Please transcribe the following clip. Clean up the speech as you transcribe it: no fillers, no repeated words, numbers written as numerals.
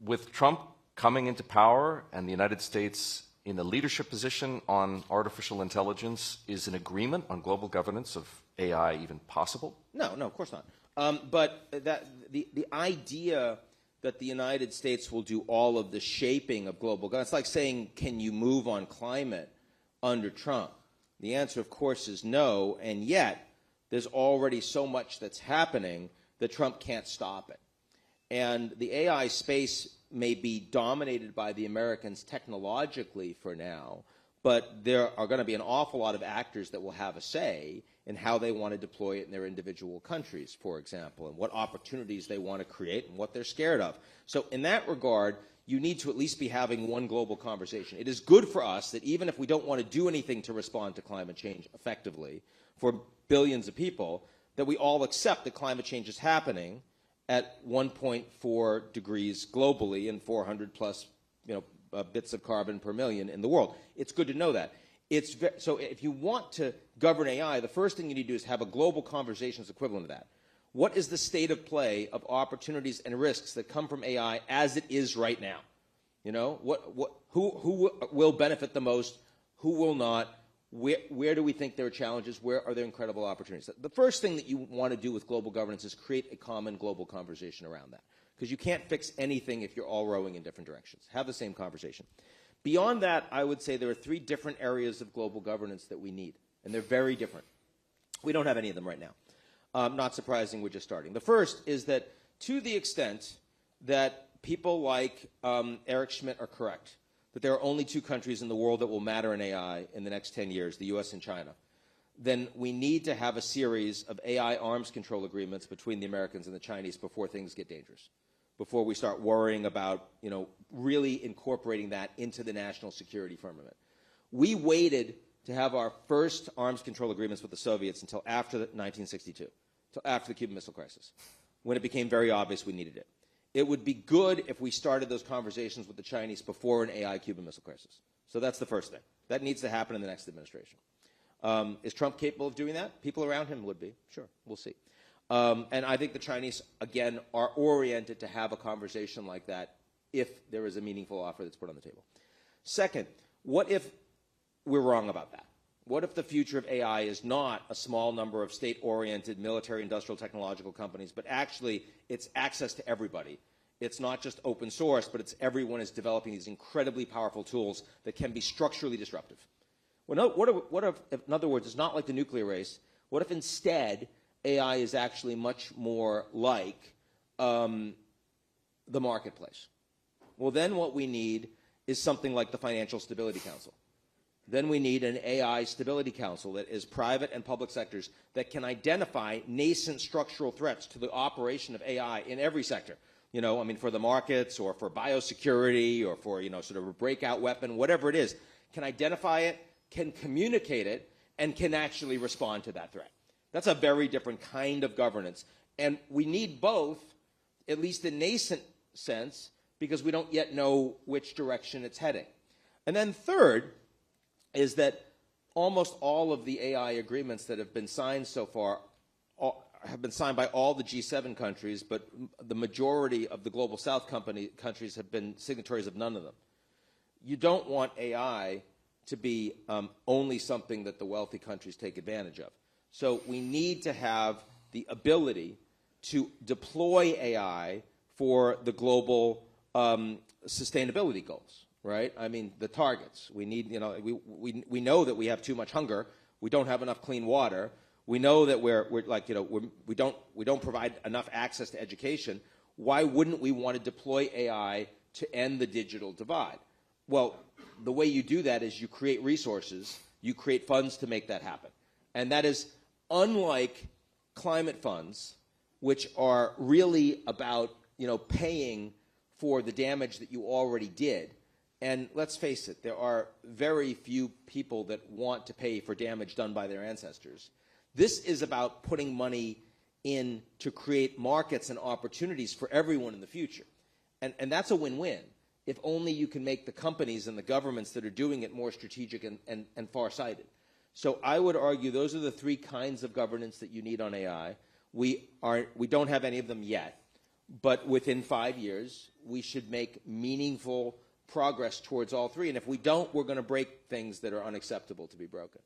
with Trump coming into power and the United States in a leadership position on artificial intelligence, is an agreement on global governance of AI even possible? No, of course not. But the idea that the United States will do all of the shaping of global governance, it's like saying, can you move on climate under Trump? The answer, of course, is no, and yet there's already so much that's happening that Trump can't stop it. And the AI space may be dominated by the Americans technologically for now, but there are going to be an awful lot of actors that will have a say in how they want to deploy it in their individual countries, for example, and what opportunities they want to create and what they're scared of. So in that regard, you need to at least be having one global conversation. It is good for us that even if we don't want to do anything to respond to climate change effectively for billions of people, that we all accept that climate change is happening at 1.4 degrees globally and 400 plus bits of carbon per million in the world. It's good to know that. So if you want to govern AI, the first thing you need to do is have a global conversation that's equivalent to that. What is the state of play of opportunities and risks that come from AI as it is right now? Who will benefit the most? Who will not? Where do we think there are challenges? Where are there incredible opportunities? The first thing that you want to do with global governance is create a common global conversation around that, because you can't fix anything if you're all rowing in different directions. Have the same conversation. Beyond that, I would say there are 3 different areas of global governance that we need, and they're very different. We don't have any of them right now. Not surprising, we're just starting. The first is that to the extent that people like Erik Schmidt are correct, that there are only 2 countries in the world that will matter in AI in the next 10 years, the US and China, then we need to have a series of AI arms control agreements between the Americans and the Chinese before things get dangerous, before we start worrying about, really incorporating that into the national security firmament. We waited to have our first arms control agreements with the Soviets until after 1962, until after the Cuban Missile Crisis, when it became very obvious we needed it. It would be good if we started those conversations with the Chinese before an AI Cuban Missile Crisis. So that's the first thing. That needs to happen in the next administration. Is Trump capable of doing that? People around him would be. Sure, we'll see. And I think the Chinese, again, are oriented to have a conversation like that if there is a meaningful offer that's put on the table. Second, what if we're wrong about that? What if the future of AI is not a small number of state-oriented military, industrial, technological companies, but actually it's access to everybody? It's not just open source, but it's everyone is developing these incredibly powerful tools that can be structurally disruptive. Well, what if, in other words, it's not like the nuclear race. What if instead AI is actually much more like the marketplace? Well, then what we need is something like the Financial Stability Council. Then we need an AI Stability Council that is private and public sectors that can identify nascent structural threats to the operation of AI in every sector. For the markets or for biosecurity or for, sort of a breakout weapon, whatever it is, can identify it, can communicate it, and can actually respond to that threat. That's a very different kind of governance. And we need both, at least in nascent sense, because we don't yet know which direction it's heading. And then third is that almost all of the AI agreements that have been signed so far have been signed by all the G7 countries, but the majority of the Global South countries have been signatories of none of them. You don't want AI to be only something that the wealthy countries take advantage of. So we need to have the ability to deploy AI for the global sustainability goals. Right? The targets. We need, we know that we have too much hunger. We don't have enough clean water. We know that we don't provide enough access to education. Why wouldn't we want to deploy AI to end the digital divide? Well, the way you do that is you create resources, you create funds to make that happen. And that is unlike climate funds, which are really about, paying for the damage that you already did. And let's face it, there are very few people that want to pay for damage done by their ancestors. This is about putting money in to create markets and opportunities for everyone in the future. And that's a win-win, if only you can make the companies and the governments that are doing it more strategic and far-sighted. So I would argue those are the 3 kinds of governance that you need on AI. We don't have any of them yet. But within 5 years, we should make meaningful progress towards all three. And if we don't, we're going to break things that are unacceptable to be broken.